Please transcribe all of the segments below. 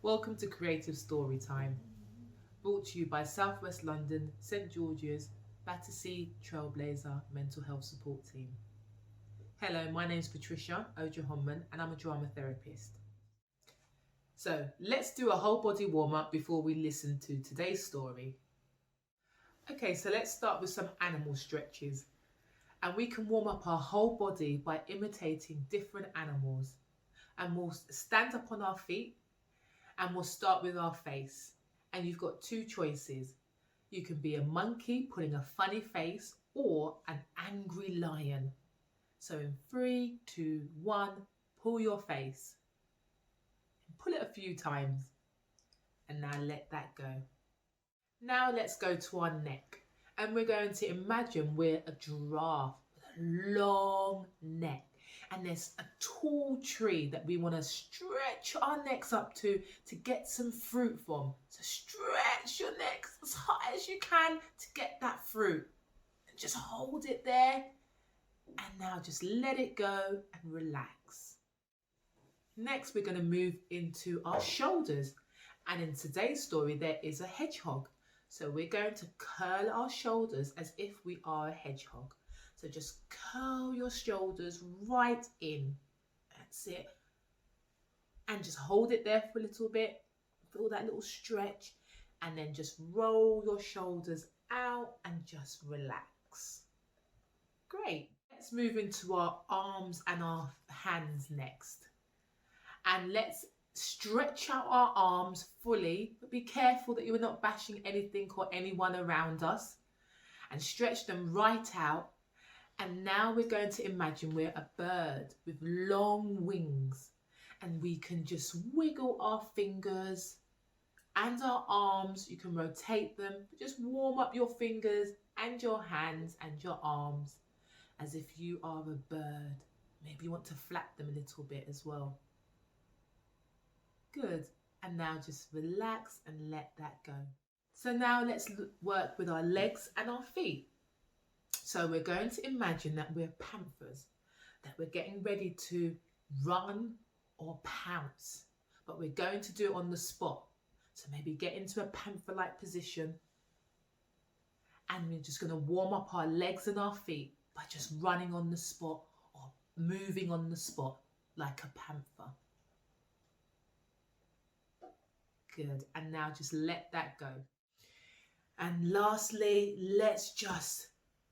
Welcome to Creative Story Time, brought to you by South West London, St George's, Battersea Trailblazer Mental Health Support Team. Hello, my name is Patricia Ojohonman and I'm a drama therapist. So let's do a whole body warm up before we listen to today's story. Okay, so let's start with some animal stretches. And we can warm up our whole body by imitating different animals. And we'll stand up on our feet and we'll start with our face. And you've got two choices. You can be a monkey putting a funny face or an angry lion. So in 3, 2, 1, pull your face. Pull it a few times. And now let that go. Now let's go to our neck. And we're going to imagine we're a giraffe with a long neck. And there's a tall tree that we want to stretch our necks up to get some fruit from. So stretch your necks as high as you can to get that fruit. And just hold it there. And now just let it go and relax. Next, we're going to move into our shoulders. And in today's story, there is a hedgehog. So we're going to curl our shoulders as if we are a hedgehog. So just curl your shoulders right in. That's it. And just hold it there for a little bit. Feel that little stretch. And then just roll your shoulders out and just relax. Great. Let's move into our arms and our hands next. And let's stretch out our arms fully, but be careful that you're not bashing anything or anyone around us. And stretch them right out. And now we're going to imagine we're a bird with long wings. And we can just wiggle our fingers and our arms. You can rotate them. Just warm up your fingers and your hands and your arms as if you are a bird. Maybe you want to flap them a little bit as well. Good. And now just relax and let that go. So now let's work with our legs and our feet. So we're going to imagine that we're panthers, that we're getting ready to run or pounce, but we're going to do it on the spot. So maybe get into a panther-like position. And we're just going to warm up our legs and our feet by just running on the spot or moving on the spot like a panther. Good. And now just let that go. And lastly, let's just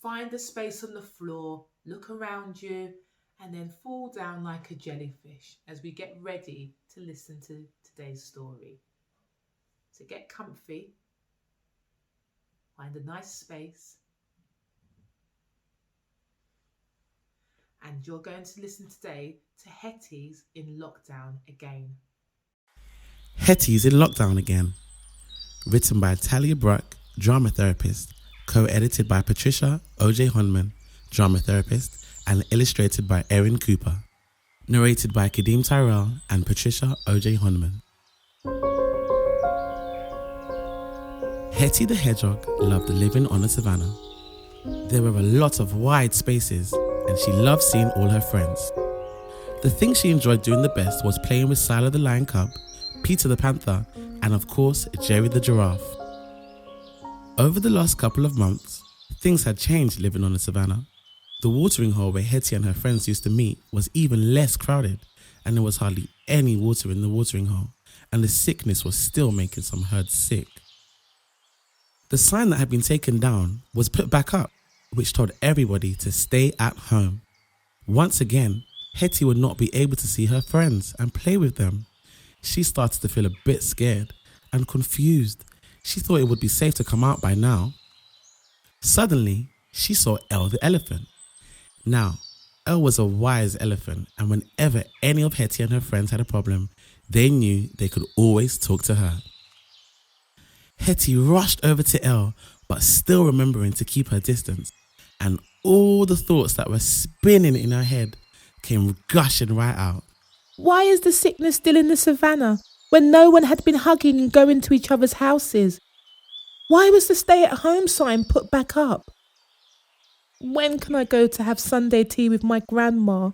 find a space on the floor, look around you, and then fall down like a jellyfish as we get ready to listen to today's story. So get comfy, find a nice space, and you're going to listen today to Hetty's in Lockdown Again. Hetty's in Lockdown Again, written by Talia Bruck, drama therapist, co-edited by Patricia Ojohonman, drama therapist, and illustrated by Erin Cooper, narrated by Kadeem Tyrell and Patricia Ojohonman. Hetty the hedgehog loved living on the savannah. There were a lot of wide spaces, and she loved seeing all her friends. The thing she enjoyed doing the best was playing with Silo the lion cub, Peter the panther, and of course Jerry the giraffe. Over the last couple of months, things had changed living on the savannah. The watering hole where Hetty and her friends used to meet was even less crowded, and there was hardly any water in the watering hole, and the sickness was still making some herds sick. The sign that had been taken down was put back up, which told everybody to stay at home. Once again, Hetty would not be able to see her friends and play with them. She started to feel a bit scared and confused. She thought it would be safe to come out by now. Suddenly, she saw Elle the elephant. Now, Elle was a wise elephant, and whenever any of Hetty and her friends had a problem, they knew they could always talk to her. Hetty rushed over to Elle, but still remembering to keep her distance, and all the thoughts that were spinning in her head came gushing right out. Why is the sickness still in the savannah when no one had been hugging and going to each other's houses? Why was the stay-at-home sign put back up? When can I go to have Sunday tea with my grandma?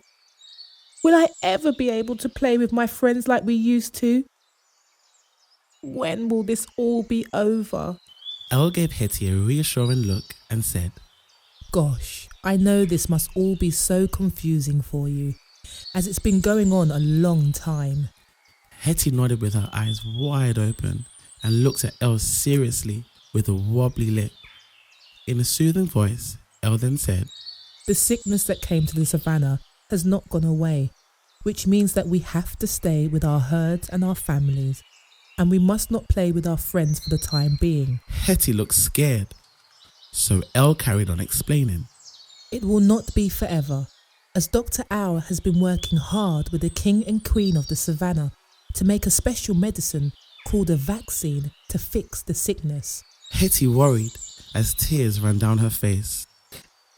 Will I ever be able to play with my friends like we used to? When will this all be over? Elle gave Hetty a reassuring look and said, Gosh, I know this must all be so confusing for you, as it's been going on a long time. Hetty nodded with her eyes wide open and looked at Elle seriously with a wobbly lip. In a soothing voice, Elle then said, The sickness that came to the savannah has not gone away, which means that we have to stay with our herds and our families, and we must not play with our friends for the time being. Hetty looked scared. So Elle carried on explaining. It will not be forever, as Dr. Owl has been working hard with the king and queen of the savannah to make a special medicine called a vaccine to fix the sickness. Hetty worried as tears ran down her face.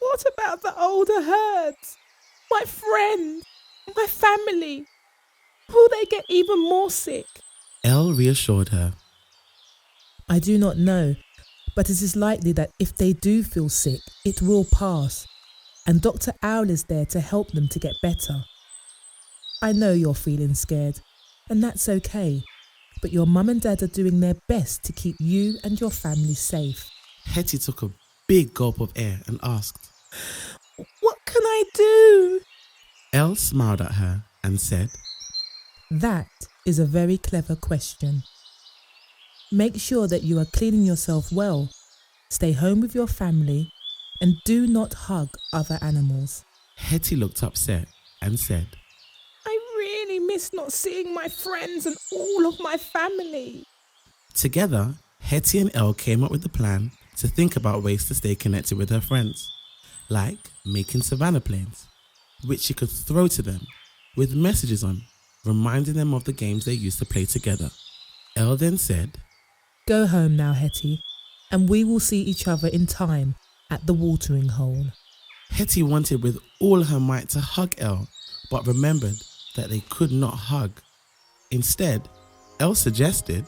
What about the older herds? My friends? My family? Will they get even more sick? Elle reassured her. I do not know, but it is likely that if they do feel sick, it will pass, and Dr. Owl is there to help them to get better. I know you're feeling scared, and that's okay, but your mum and dad are doing their best to keep you and your family safe. Hetty took a big gulp of air and asked, What can I do? Elle smiled at her and said, That is a very clever question. Make sure that you are cleaning yourself well, stay home with your family, and do not hug other animals. Hetty looked upset and said, I really miss not seeing my friends and all of my family. Together, Hetty and Elle came up with a plan to think about ways to stay connected with her friends, like making Savanna planes, which she could throw to them with messages on, reminding them of the games they used to play together. Elle then said, Go home now, Hetty, and we will see each other in time at the watering hole. Hetty wanted with all her might to hug Elle, but remembered that they could not hug. Instead, Elle suggested,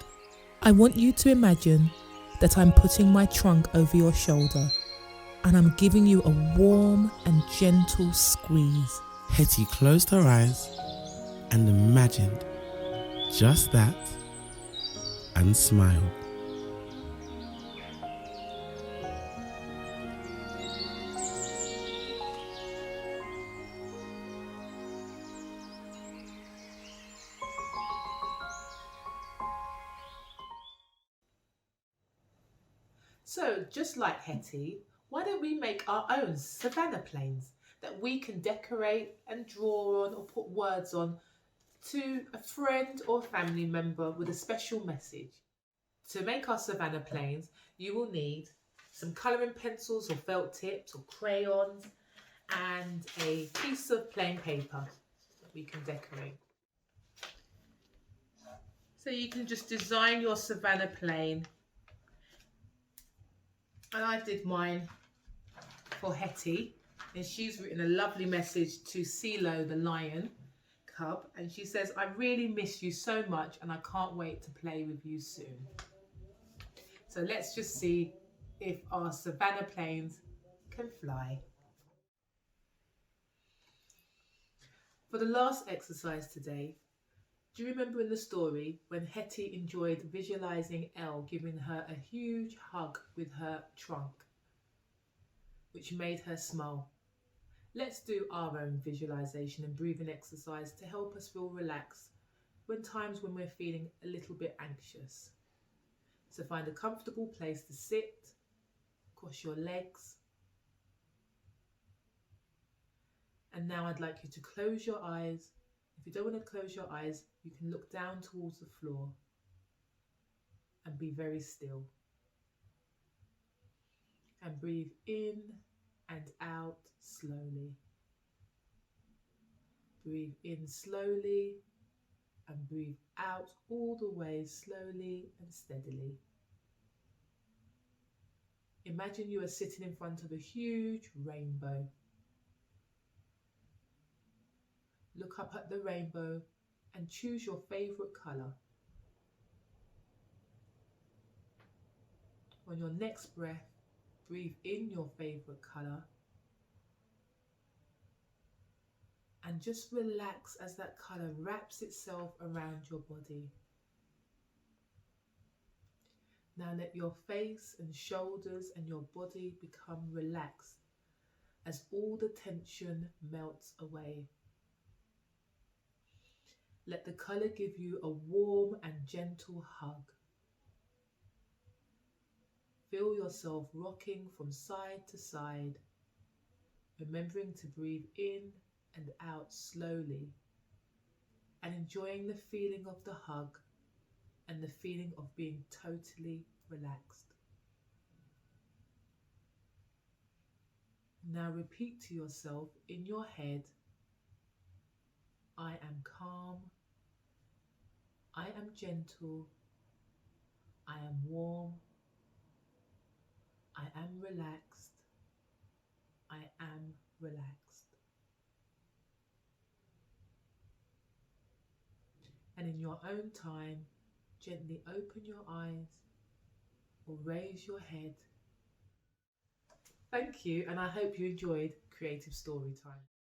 I want you to imagine that I'm putting my trunk over your shoulder and I'm giving you a warm and gentle squeeze. Hetty closed her eyes and imagined just that and smiled. So, just like Hetty, why don't we make our own Savanna planes that we can decorate and draw on or put words on to a friend or family member with a special message? To make our Savanna planes, you will need some colouring pencils or felt tips or crayons and a piece of plain paper that we can decorate. So you can just design your Savanna plane. And I did mine for Hetty, and she's written a lovely message to CeeLo the lion cub, and she says, I really miss you so much and I can't wait to play with you soon. So let's just see if our Savanna planes can fly. For the last exercise today, do you remember in the story when Hetty enjoyed visualising Elle giving her a huge hug with her trunk, which made her smile? Let's do our own visualisation and breathing exercise to help us feel relaxed when we're feeling a little bit anxious. So find a comfortable place to sit, cross your legs. And now I'd like you to close your eyes. If you don't want to close your eyes, you can look down towards the floor and be very still. And breathe in and out slowly. Breathe in slowly and breathe out all the way slowly and steadily. Imagine you are sitting in front of a huge rainbow. Look up at the rainbow and choose your favourite colour. On your next breath, breathe in your favourite colour and just relax as that colour wraps itself around your body. Now let your face and shoulders and your body become relaxed as all the tension melts away. Let the colour give you a warm and gentle hug. Feel yourself rocking from side to side, remembering to breathe in and out slowly, and enjoying the feeling of the hug and the feeling of being totally relaxed. Now repeat to yourself in your head, I am calm, I am gentle, I am warm, I am relaxed, I am relaxed. And in your own time, gently open your eyes or raise your head. Thank you, and I hope you enjoyed Creative Story Time.